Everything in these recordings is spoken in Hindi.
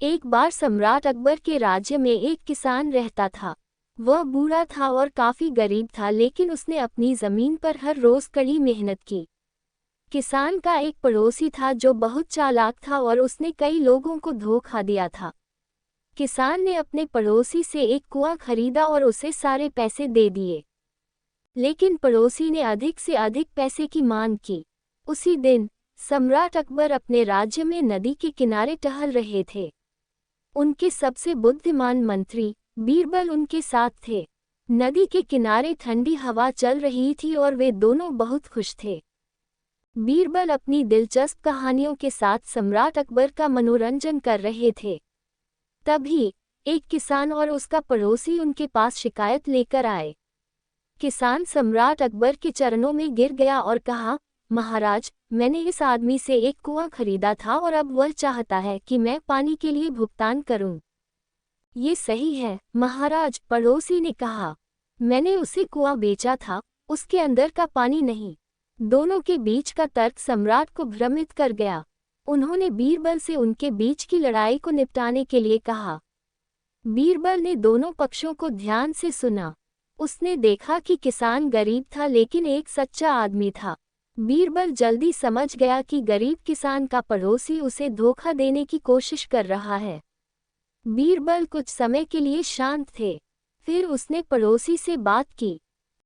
एक बार सम्राट अकबर के राज्य में एक किसान रहता था। वह बूढ़ा था और काफी गरीब था, लेकिन उसने अपनी जमीन पर हर रोज कड़ी मेहनत की। किसान का एक पड़ोसी था जो बहुत चालाक था और उसने कई लोगों को धोखा दिया था। किसान ने अपने पड़ोसी से एक कुआं खरीदा और उसे सारे पैसे दे दिए, लेकिन पड़ोसी ने अधिक से अधिक पैसे की मांग की। उसी दिन सम्राट अकबर अपने राज्य में नदी के किनारे टहल रहे थे। उनके सबसे बुद्धिमान मंत्री बीरबल उनके साथ थे। नदी के किनारे ठंडी हवा चल रही थी और वे दोनों बहुत खुश थे। बीरबल अपनी दिलचस्प कहानियों के साथ सम्राट अकबर का मनोरंजन कर रहे थे। तभी एक किसान और उसका पड़ोसी उनके पास शिकायत लेकर आए। किसान सम्राट अकबर के चरणों में गिर गया और कहा, महाराज, मैंने इस आदमी से एक कुआं खरीदा था और अब वह चाहता है कि मैं पानी के लिए भुगतान करूं। ये सही है महाराज, पड़ोसी ने कहा। मैंने उसे कुआं बेचा था, उसके अंदर का पानी नहीं। दोनों के बीच का तर्क सम्राट को भ्रमित कर गया। उन्होंने बीरबल से उनके बीच की लड़ाई को निपटाने के लिए कहा। बीरबल ने दोनों पक्षों को ध्यान से सुना। उसने देखा कि किसान गरीब था लेकिन एक सच्चा आदमी था। बीरबल जल्दी समझ गया कि गरीब किसान का पड़ोसी उसे धोखा देने की कोशिश कर रहा है। बीरबल कुछ समय के लिए शांत थे। फिर उसने पड़ोसी से बात की।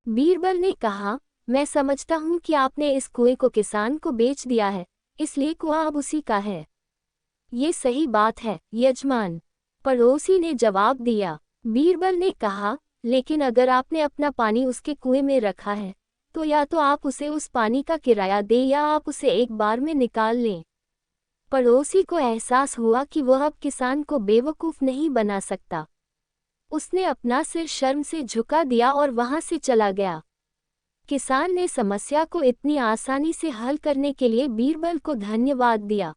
बीरबल ने कहा, मैं समझता हूँ कि आपने इस कुएं को किसान को बेच दिया है, इसलिए कुआं अब उसी का है। ये सही बात है यजमान, पड़ोसी ने जवाब दिया। बीरबल ने कहा, लेकिन अगर आपने अपना पानी उसके कुएं में रखा है, तो या तो आप उसे उस पानी का किराया दें या आप उसे एक बार में निकाल लें। पड़ोसी को एहसास हुआ कि वह अब किसान को बेवकूफ़ नहीं बना सकता। उसने अपना सिर शर्म से झुका दिया और वहां से चला गया। किसान ने समस्या को इतनी आसानी से हल करने के लिए बीरबल को धन्यवाद दिया।